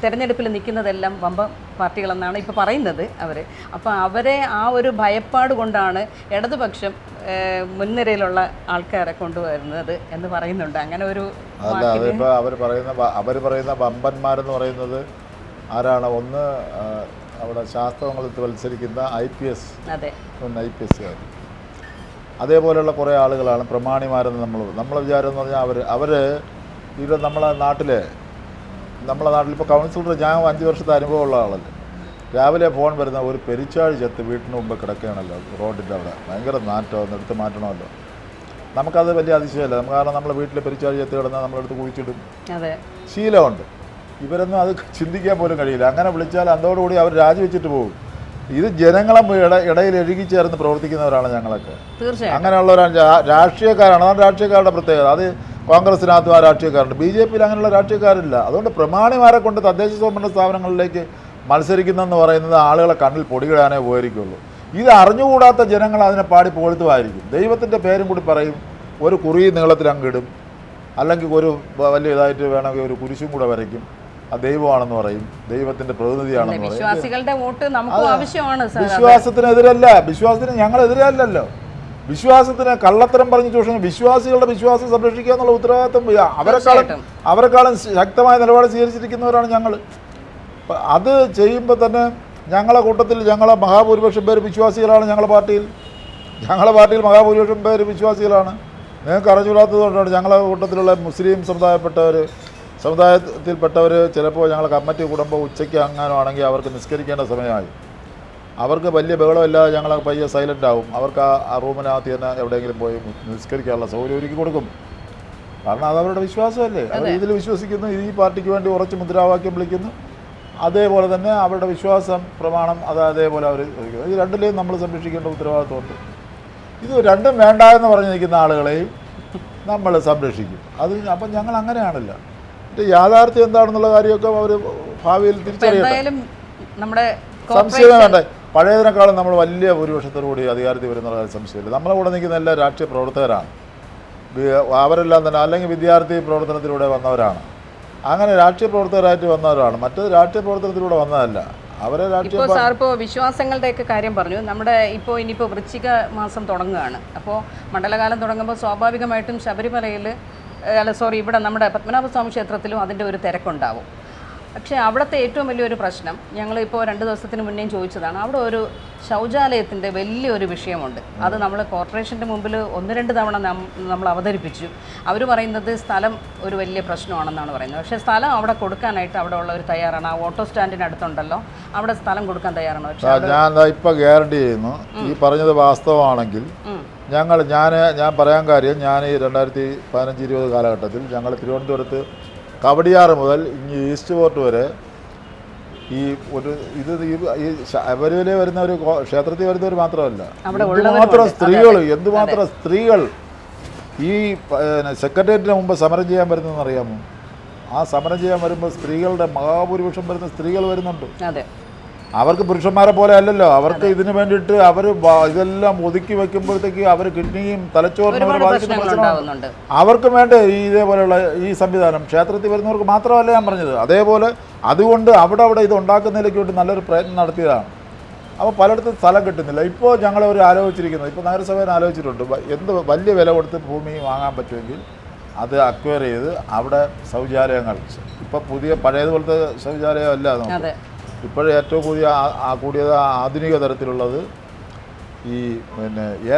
തെരഞ്ഞെടുപ്പിൽ നിൽക്കുന്നതെല്ലാം വമ്പ പാർട്ടികളെന്നാണ് ഇപ്പോൾ പറയുന്നത് അവർ. അപ്പോൾ അവരെ ആ ഒരു ഭയപ്പാട് കൊണ്ടാണ് ഇടതുപക്ഷം മുൻനിരയിലുള്ള ആൾക്കാരെ കൊണ്ടുവരുന്നത് എന്ന് പറയുന്നുണ്ട്. അങ്ങനെ ഒരു അല്ല, അതിപ്പോൾ അവർ പറയുന്ന വമ്പന്മാരെന്ന് പറയുന്നത് ആരാണ്? ഒന്ന് അവിടെ ശാസ്ത്രമംഗലത്ത് മത്സരിക്കുന്ന IPS IPSകാർ, അതേപോലെയുള്ള കുറേ ആളുകളാണ് പ്രമാണിമാരെന്ന് നമ്മളെ വിചാരം എന്ന് പറഞ്ഞാൽ അവർ ഇവിടെ നമ്മളെ നാട്ടിൽ ഇപ്പോൾ കൗൺസിലർ ഞാൻ 5 വർഷത്തെ അനുഭവമുള്ള ആളല്ലേ. രാവിലെ ഫോൺ വരുന്ന ഒരു പെരിച്ചാഴി ചത്ത് വീട്ടിന് മുമ്പ് കിടക്കുകയാണല്ലോ റോഡിൻ്റെ അവിടെ. ഭയങ്കര നാറ്റം, ഒന്ന് എടുത്ത് മാറ്റണമല്ലോ. നമുക്കത് വലിയ അതിശയമല്ല. കാരണം നമ്മളെ വീട്ടിൽ പെരിച്ചാഴി ചത്ത് കിടന്നാൽ നമ്മളെടുത്ത് കുഴിച്ചിടും, ശീലമുണ്ട്. ഇവരൊന്നും അത് ചിന്തിക്കാൻ പോലും കഴിയില്ല. അങ്ങനെ വിളിച്ചാൽ അതോടുകൂടി അവർ രാജിവെച്ചിട്ട് പോകും. ഇത് ജനങ്ങളെ ഇടയിൽ എഴുകിച്ചേർന്ന് പ്രവർത്തിക്കുന്നവരാണ് ഞങ്ങളൊക്കെ. അങ്ങനെയുള്ളവരാണ് രാഷ്ട്രീയക്കാരാണ്. അതാണ് രാഷ്ട്രീയക്കാരുടെ പ്രത്യേകത. അത് കോൺഗ്രസിനകത്തും ആ രാഷ്ട്രീയക്കാരുണ്ട്. BJP-യിൽ അങ്ങനെയുള്ള രാഷ്ട്രീയക്കാരില്ല. അതുകൊണ്ട് പ്രമാണിമാരെ കൊണ്ട് തദ്ദേശ സ്വയംഭരണ സ്ഥാപനങ്ങളിലേക്ക് മത്സരിക്കുന്നതെന്ന് പറയുന്നത് ആളുകളെ കണ്ണിൽ പൊടികിടാനേ പോയിരിക്കുള്ളൂ. ഇത് അറിഞ്ഞുകൂടാത്ത ജനങ്ങൾ അതിനെ പാടി പുകഴ്ത്തുമായിരിക്കും. ദൈവത്തിൻ്റെ പേരും കൂടി പറയും, ഒരു കുറി നീളത്തിൽ അങ്ങിടും, അല്ലെങ്കിൽ ഒരു വലിയ ഇതായിട്ട് വേണമെങ്കിൽ ഒരു കുരിശും കൂടെ വരയ്ക്കും. ആ ദൈവമാണെന്ന് പറയും, ദൈവത്തിൻ്റെ പ്രതിനിധിയാണെന്ന് പറയും. വിശ്വാസത്തിന് ഞങ്ങളെതിരല്ലല്ലോ. വിശ്വാസത്തിന് കള്ളത്തരം പറഞ്ഞ് ചൂഷണം, വിശ്വാസികളുടെ വിശ്വാസം സംരക്ഷിക്കുക എന്നുള്ള ഉത്തരവാദിത്വം അവരെക്കാളും ശക്തമായ നിലപാട് സ്വീകരിച്ചിരിക്കുന്നവരാണ് ഞങ്ങൾ. അത് ചെയ്യുമ്പോൾ തന്നെ ഞങ്ങളെ കൂട്ടത്തിൽ മഹാഭൂരിപക്ഷം പേര് വിശ്വാസികളാണ്. ഞങ്ങളെ പാർട്ടിയിൽ മഹാഭൂരിപക്ഷം പേര് വിശ്വാസികളാണ്. നിങ്ങൾക്ക് അറിഞ്ഞുകൂടാത്തതുകൊണ്ടാണ് ഞങ്ങളെ കൂട്ടത്തിലുള്ള മുസ്ലിം സമുദായത്തിൽപ്പെട്ടവർ ചിലപ്പോൾ ഞങ്ങളെ കമ്മിറ്റി കൂടുമ്പോൾ ഉച്ചയ്ക്ക് അങ്ങാനാണെങ്കിൽ അവർക്ക് നിസ്കരിക്കേണ്ട സമയമായി. അവർക്ക് വലിയ ബഹളമില്ലാതെ ഞങ്ങൾ പയ്യെ സൈലൻ്റ് ആവും. അവർക്ക് ആ റൂമിനകത്ത് തന്നെ എവിടെയെങ്കിലും പോയി നിസ്കരിക്കാനുള്ള സൗകര്യം ഒരുക്കി കൊടുക്കും. കാരണം അത് അവരുടെ വിശ്വാസമല്ലേ. അവർ ഇതിൽ വിശ്വസിക്കുന്നു, ഈ പാർട്ടിക്ക് വേണ്ടി ഉറച്ച് മുദ്രാവാക്യം വിളിക്കുന്നു. അതേപോലെ തന്നെ അവരുടെ വിശ്വാസം പ്രമാണം അതേപോലെ അവർ ഇത് രണ്ടിലെയും നമ്മൾ സംരക്ഷിക്കേണ്ട ഉത്തരവാദിത്വമുണ്ട്. ഇത് രണ്ടും വേണ്ട എന്ന് പറഞ്ഞു നിൽക്കുന്ന ആളുകളെയും നമ്മൾ സംരക്ഷിക്കും. അപ്പം ഞങ്ങൾ അങ്ങനെയാണല്ല. യാഥാർത്ഥ്യം എന്താണെന്നുള്ള കാര്യമൊക്കെ അവർ ഭാവിയിൽ തിരിച്ചറിയട്ടെ. സംശയമേ വേണ്ട. പഴയതിനേക്കാളും നമ്മൾ വലിയ ഭൂരിപക്ഷത്തോടുകൂടി അധികാരത്തിൽ വരുന്ന കാര്യം സംശയമില്ല. നമ്മളെ കൂടെ നിൽക്കുന്ന എല്ലാ രാഷ്ട്രീയ പ്രവർത്തകരാണ്. അവരെല്ലാം തന്നെ അല്ലെങ്കിൽ വിദ്യാർത്ഥി പ്രവർത്തനത്തിലൂടെ വന്നവരാണ്. അങ്ങനെ രാഷ്ട്രീയ പ്രവർത്തകരായിട്ട് വന്നവരാണ്. മറ്റേത് രാഷ്ട്രീയ പ്രവർത്തനത്തിലൂടെ വന്നതല്ല. അവരെ രാഷ്ട്രീയം ഇപ്പോൾ സാർ ഇപ്പോൾ വിശ്വാസങ്ങളുടെയൊക്കെ കാര്യം പറഞ്ഞു. നമ്മുടെ ഇപ്പോൾ ഇനിയിപ്പോൾ വൃശ്ചിക മാസം തുടങ്ങുകയാണ്. അപ്പോൾ മണ്ഡലകാലം തുടങ്ങുമ്പോൾ സ്വാഭാവികമായിട്ടും ശബരിമലയിൽ ഇവിടെ നമ്മുടെ പത്മനാഭസ്വാമി ക്ഷേത്രത്തിലും അതിൻ്റെ ഒരു തിരക്കുണ്ടാവും. പക്ഷേ അവിടുത്തെ ഏറ്റവും വലിയൊരു പ്രശ്നം, ഞങ്ങളിപ്പോൾ 2 ദിവസത്തിന് മുന്നേയും ചോദിച്ചതാണ്, അവിടെ ഒരു ശൗചാലയത്തിൻ്റെ വലിയൊരു വിഷയമുണ്ട്. അത് നമ്മൾ കോർപ്പറേഷൻ്റെ മുമ്പിൽ 1-2 തവണ നമ്മൾ അവതരിപ്പിച്ചു. അവർ പറയുന്നത് സ്ഥലം ഒരു വലിയ പ്രശ്നമാണെന്നാണ് പറയുന്നത്. പക്ഷേ സ്ഥലം അവിടെ കൊടുക്കാനായിട്ട് അവിടെ ഉള്ളവർ തയ്യാറാണ്. ആ ഓട്ടോ സ്റ്റാൻഡിന് അടുത്തുണ്ടല്ലോ, അവിടെ സ്ഥലം കൊടുക്കാൻ തയ്യാറാണ്. പക്ഷേ ഞാൻ ഇപ്പോൾ ഗ്യാരണ്ടി ചെയ്യുന്നു, ഈ പറഞ്ഞത് വാസ്തവമാണെങ്കിൽ ഞാൻ പറയാൻ കാര്യം, ഞാൻ ഈ 2015-20 കാലഘട്ടത്തിൽ ഞങ്ങൾ തിരുവനന്തപുരത്ത് കവടിയാറ് മുതൽ ഇങ്ങ് ഈസ്റ്റ് പോർട്ട് വരെ ഈ ശബരിമല വരുന്ന ഒരു ക്ഷേത്രത്തിൽ വരുന്നവർ മാത്രമല്ല, എന്തുമാത്രം സ്ത്രീകൾ ഈ സെക്രട്ടേറിയറ്റിന് മുമ്പ് സമരം ചെയ്യാൻ വരുന്നതെന്ന് അറിയാമോ? ആ സമരം ചെയ്യാൻ വരുമ്പോൾ സ്ത്രീകളുടെ മഹാഭൂരിപക്ഷം വരുന്ന സ്ത്രീകൾ വരുന്നുണ്ട്. അവർക്ക് പുരുഷന്മാരെ പോലെ അല്ലല്ലോ, അവർക്ക് ഇതിനു വേണ്ടിയിട്ട് അവർ ഇതെല്ലാം ഒതുക്കി വെക്കുമ്പോഴത്തേക്ക് അവർ കിഡ്നിയും തലച്ചോറിനും ബാധിക്കുന്ന പ്രശ്നമുണ്ട്. അവർക്കും വേണ്ട ഇതേപോലെയുള്ള ഈ സംവിധാനം ക്ഷേത്രത്തിൽ വരുന്നവർക്ക് മാത്രമല്ല ഞാൻ പറഞ്ഞത്. അതേപോലെ അതുകൊണ്ട് അവിടെ ഇത് ഉണ്ടാക്കുന്നതിലേക്ക് വേണ്ടി നല്ലൊരു പ്രയത്നം നടത്തിയതാണ്. അപ്പോൾ പലയിടത്തും സ്ഥലം കിട്ടുന്നില്ല. ഇപ്പോൾ ഞങ്ങൾ ആലോചിച്ചിരിക്കുന്നത്, ഇപ്പോൾ നഗരസഭയിൽ ആലോചിച്ചിട്ടുണ്ട്, എന്ത് വലിയ വില കൊടുത്ത് ഭൂമി വാങ്ങാൻ പറ്റുമെങ്കിൽ അത് അക്വയർ ചെയ്ത് അവിടെ ശൗചാലയങ്ങൾ, ഇപ്പോൾ പഴയതുപോലത്തെ ശൗചാലയം അല്ല നമുക്ക്. ഇപ്പോഴും ഏറ്റവും കൂടിയത് ആധുനിക തരത്തിലുള്ളത് ഈ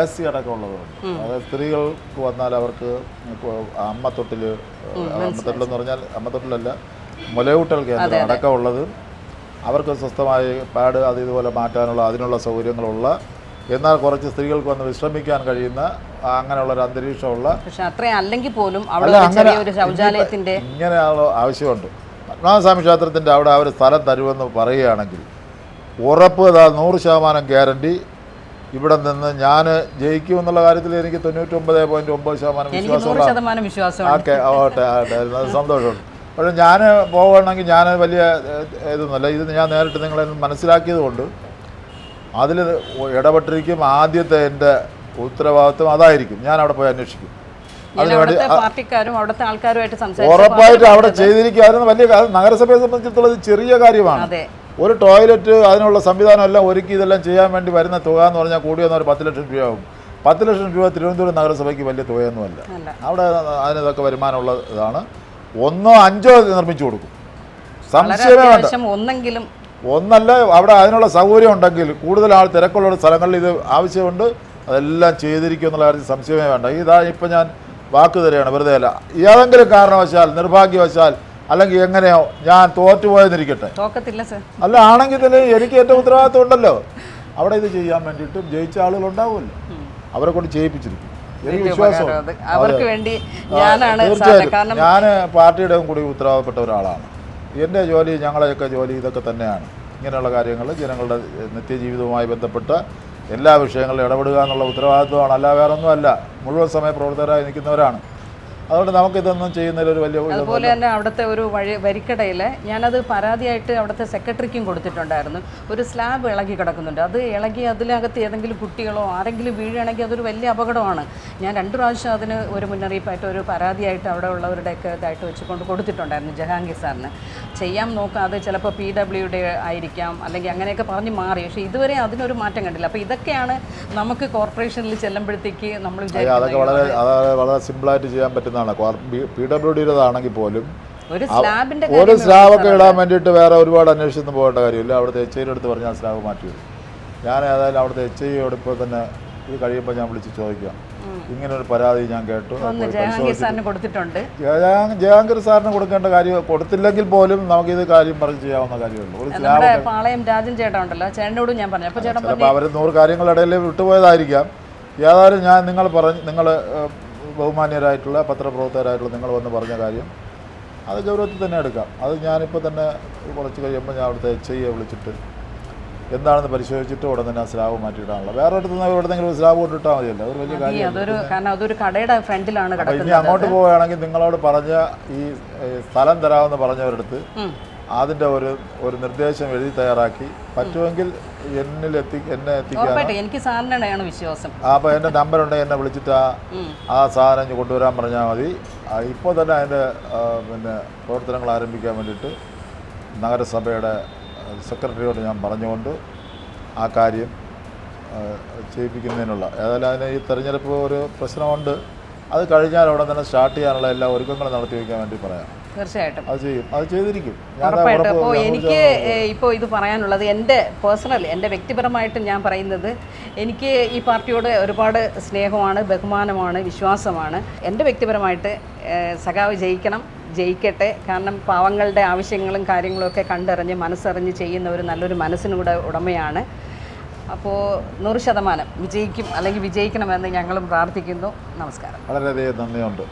AC അടക്കമുള്ളതുണ്ട്. അതായത് സ്ത്രീകൾക്ക് വന്നാൽ അവർക്ക് അമ്മത്തൊട്ടിലെന്ന് പറഞ്ഞാൽ അമ്മത്തൊട്ടിലല്ല, മുലയൂട്ടൽ കേന്ദ്രം അടക്കമുള്ളത്, അവർക്ക് സ്വസ്ഥമായി പാഡ് അത് ഇതുപോലെ മാറ്റാനുള്ള അതിനുള്ള സൗകര്യങ്ങളുള്ള, എന്നാൽ കുറച്ച് സ്ത്രീകൾക്ക് വന്ന് വിശ്രമിക്കാൻ കഴിയുന്ന അങ്ങനെയുള്ളൊരു അന്തരീക്ഷമുള്ള, അല്ലെങ്കിൽ പോലും ഇങ്ങനെയുള്ള ആവശ്യമുണ്ട്. പത്മനാഭസ്വാമി ക്ഷേത്രത്തിൻ്റെ അവിടെ അവർ സ്ഥലം തരുമെന്ന് പറയുകയാണെങ്കിൽ ഉറപ്പ് 100% ഗ്യാരണ്ടി ഇവിടെ നിന്ന് ഞാൻ ജയിക്കുമെന്നുള്ള കാര്യത്തിൽ എനിക്ക് 99.9% വിശ്വാസമുള്ള ഓക്കെ ആവട്ടെ അത് സന്തോഷമുണ്ട്. പക്ഷേ ഞാൻ പോവുകയാണെങ്കിൽ ഞാൻ വലിയ ഇതൊന്നുമല്ല, ഇത് ഞാൻ നേരിട്ട് നിങ്ങളെ മനസ്സിലാക്കിയത് കൊണ്ട് അതിൽ ഇടപെട്ടിരിക്കും. ആദ്യത്തെ എൻ്റെ ഉത്തരവാദിത്വം അതായിരിക്കും, ഞാൻ അവിടെ പോയി അന്വേഷിക്കും. ഉറപ്പായിട്ട് അവിടെ ചെയ്തിരിക്കുകയായിരുന്നു. വലിയ നഗരസഭയെ സംബന്ധിച്ചിടത്തോളം ചെറിയ കാര്യമാണ്. ഒരു ടോയ്ലറ്റ് അതിനുള്ള സംവിധാനം എല്ലാം ഒരുക്കി ഇതെല്ലാം ചെയ്യാൻ വേണ്ടി വരുന്ന തുക എന്ന് പറഞ്ഞാൽ കൂടി വന്ന ഒരു 10 ലക്ഷം രൂപയാകും. 10 ലക്ഷം രൂപ തിരുവനന്തപുരം നഗരസഭയ്ക്ക് വലിയ തുകയൊന്നുമല്ല. അവിടെ അതിനൊക്കെ വരുമാനമുള്ള ഇതാണ്. 1 or 5 നിർമ്മിച്ചു കൊടുക്കും, സംശയമേ വേണ്ട. ഒന്നല്ല, അവിടെ അതിനുള്ള സൗകര്യം ഉണ്ടെങ്കിൽ കൂടുതൽ തിരക്കുള്ള സ്ഥലങ്ങളിൽ ഇത് ആവശ്യമുണ്ട്, അതെല്ലാം ചെയ്തിരിക്കും എന്നുള്ള കാര്യത്തിൽ സംശയമേ വേണ്ട. ഇപ്പം ഞാൻ വാക്ക് തരികയാണ്, വെറുതെ അല്ല. ഏതെങ്കിലും കാരണവശാൽ, നിർഭാഗ്യവശാൽ, അല്ലെങ്കിൽ എങ്ങനെയോ ഞാൻ തോറ്റുപോയെന്നിരിക്കട്ടെ, അല്ല ആണെങ്കിൽ തന്നെ എനിക്ക് ഏറ്റവും ഉത്തരവാദിത്വം ഉണ്ടല്ലോ. അവിടെ ഇത് ചെയ്യാൻ വേണ്ടിയിട്ടും ജയിച്ച ആളുകളുണ്ടാവുമല്ലോ, അവരെ കൊണ്ട് ചെയ്യിപ്പിച്ചിരിക്കും. എനിക്ക് വിശ്വാസമുണ്ട്. തീർച്ചയായും ഞാൻ പാർട്ടിയുടെയും കൂടി ഉത്തരവാദപ്പെട്ട ഒരാളാണ്. എൻ്റെ ജോലി, ഞങ്ങളെയൊക്കെ ജോലി ഇതൊക്കെ തന്നെയാണ്. ഇങ്ങനെയുള്ള കാര്യങ്ങൾ ജനങ്ങളുടെ നിത്യജീവിതവുമായി ബന്ധപ്പെട്ട എല്ലാ വിഷയങ്ങളിലും ഇടപെടുക എന്നുള്ള ഉത്തരവാദിത്വമാണ്, അല്ല വേറൊന്നുമല്ല. മുഴുവൻ സമയ പ്രവർത്തകരായി നിൽക്കുന്നവരാണ്. അതുകൊണ്ട് നമുക്കിതൊന്നും ചെയ്യുന്നതിലൊരു വലിയ. അതുപോലെ തന്നെ അവിടുത്തെ ഒരു വരിക്കടയിൽ ഞാനത് പരാതിയായിട്ട് അവിടുത്തെ സെക്രട്ടറിക്കും കൊടുത്തിട്ടുണ്ടായിരുന്നു. ഒരു സ്ലാബ് ഇളകി കിടക്കുന്നുണ്ട്, അത് ഇളകി അതിനകത്ത് ഏതെങ്കിലും കുട്ടികളോ ആരെങ്കിലും വീഴുകയാണെങ്കിൽ അതൊരു വലിയ അപകടമാണ്. ഞാൻ 2 പ്രാവശ്യം അതിന് ഒരു മുന്നറിയിപ്പായിട്ട് ഒരു പരാതിയായിട്ട് അവിടെ ഉള്ളവരുടെയൊക്കെ ഇതായിട്ട് വെച്ചുകൊണ്ട് കൊടുത്തിട്ടുണ്ടായിരുന്നു ജഹാംഗീർ സാറിന്. ചെയ്യാൻ നോക്കാം, അത് ചിലപ്പോൾ PWD ആയിരിക്കാം, അല്ലെങ്കിൽ അങ്ങനെയൊക്കെ പറഞ്ഞ് മാറി. പക്ഷേ ഇതുവരെ അതിനൊരു മാറ്റം കണ്ടില്ല. അപ്പോൾ ഇതൊക്കെയാണ് നമുക്ക് കോർപ്പറേഷനിൽ ചെല്ലുമ്പോഴത്തേക്ക് നമ്മൾ അതൊക്കെ വളരെ സിമ്പിളായിട്ട് ചെയ്യാൻ പറ്റുന്ന PWD'താണെങ്കിൽ പോലും ഒരു സ്ലാബൊക്കെ ഇടാൻ വേണ്ടിയിട്ട് വേറെ ഒരുപാട് അന്വേഷിച്ചൊന്നും പോകേണ്ട കാര്യമില്ല. അവിടുത്തെ HIയുടെ അടുത്ത് പറഞ്ഞാൽ സ്ലാബ് മാറ്റി വരും. ഞാൻ ഏതായാലും അവിടുത്തെ HIയോട് ഇപ്പോൾ തന്നെ ഇത് കഴിയുമ്പോൾ ഞാൻ വിളിച്ച് ചോദിക്കാം, ഇങ്ങനൊരു പരാതി ഞാൻ കേട്ടു. ജഹാംഗീർ സാറിന് കൊടുക്കേണ്ട കാര്യം, കൊടുത്തില്ലെങ്കിൽ പോലും നമുക്കിത് കാര്യം പറഞ്ഞ് ചെയ്യാവുന്ന കാര്യമുള്ളൂ. ഒരു ചിലപ്പോൾ അവർ 100 കാര്യങ്ങളിടയിൽ വിട്ടുപോയതായിരിക്കാം. ഏതായാലും ഞാൻ നിങ്ങൾ ബഹുമാന്യരായിട്ടുള്ള പത്രപ്രവർത്തകരായിട്ടുള്ള നിങ്ങൾ വന്ന് പറഞ്ഞ കാര്യം അത് ഗൗരവത്തിൽ തന്നെ എടുക്കാം. അത് ഞാനിപ്പോൾ തന്നെ കുറച്ച് കഴിയുമ്പോൾ ഞാൻ അവിടുത്തെ HIയെ വിളിച്ചിട്ട് എന്താണെന്ന് പരിശോധിച്ചിട്ട് ഉടൻ തന്നെ സ്ലാബ് മാറ്റിയിടാനുള്ള. വേറെ എവിടെന്നെങ്കിലും സ്ലാബ് കൊണ്ടിട്ടാൽ മതിയല്ലോ, അതൊരു വലിയ കാര്യം. ഇനി അങ്ങോട്ട് പോവുകയാണെങ്കിൽ നിങ്ങളോട് പറഞ്ഞ ഈ സ്ഥലം തരാമെന്ന് പറഞ്ഞവരടുത്ത് അതിൻ്റെ ഒരു നിർദ്ദേശം എഴുതി തയ്യാറാക്കി പറ്റുമെങ്കിൽ എന്നെ എത്തിക്കാൻ. അപ്പോൾ എൻ്റെ നമ്പറുണ്ടെങ്കിൽ എന്നെ വിളിച്ചിട്ട് ആ സാധനം കൊണ്ടുവരാൻ പറഞ്ഞാൽ മതി. ഇപ്പോൾ തന്നെ അതിൻ്റെ പ്രവർത്തനങ്ങൾ ആരംഭിക്കാൻ വേണ്ടിയിട്ട് നഗരസഭയുടെ സെക്രട്ടറിയോട് ഞാൻ പറഞ്ഞുകൊണ്ട് ആ കാര്യം ചെയ്യിപ്പിക്കുന്നതിനുള്ള ഏതായാലും അതിന് ഈ തെരഞ്ഞെടുപ്പ് ഒരു പ്രശ്നമുണ്ട്. അത് കഴിഞ്ഞാൽ അവിടെ തന്നെ സ്റ്റാർട്ട് ചെയ്യാനുള്ള എല്ലാ ഒരുക്കങ്ങളും നടത്തി വയ്ക്കാൻ വേണ്ടി പറയാം. തീർച്ചയായിട്ടും അത് ചെയ്യും, അത് ചെയ്തിരിക്കും. ഉറപ്പായിട്ടും. അപ്പോൾ എനിക്ക് ഇപ്പോൾ ഇത് പറയാനുള്ളത് എൻ്റെ പേഴ്സണൽ, എൻ്റെ വ്യക്തിപരമായിട്ട് ഞാൻ പറയുന്നത്, എനിക്ക് ഈ പാർട്ടിയോട് ഒരുപാട് സ്നേഹമാണ്, ബഹുമാനമാണ്, വിശ്വാസമാണ്. എൻ്റെ വ്യക്തിപരമായിട്ട് സഖാവ് ജയിക്കട്ടെ. കാരണം പാവങ്ങളുടെ ആവശ്യങ്ങളും കാര്യങ്ങളൊക്കെ കണ്ടറിഞ്ഞ് മനസ്സറിഞ്ഞ് ചെയ്യുന്ന ഒരു നല്ലൊരു മനസ്സിനൂടെ ഉടമയാണ്. അപ്പോൾ 100% വിജയിക്കും, അല്ലെങ്കിൽ വിജയിക്കണമെന്ന് ഞങ്ങളും പ്രാർത്ഥിക്കുന്നു. നമസ്കാരം. വളരെയധികം നന്ദിയുണ്ട്.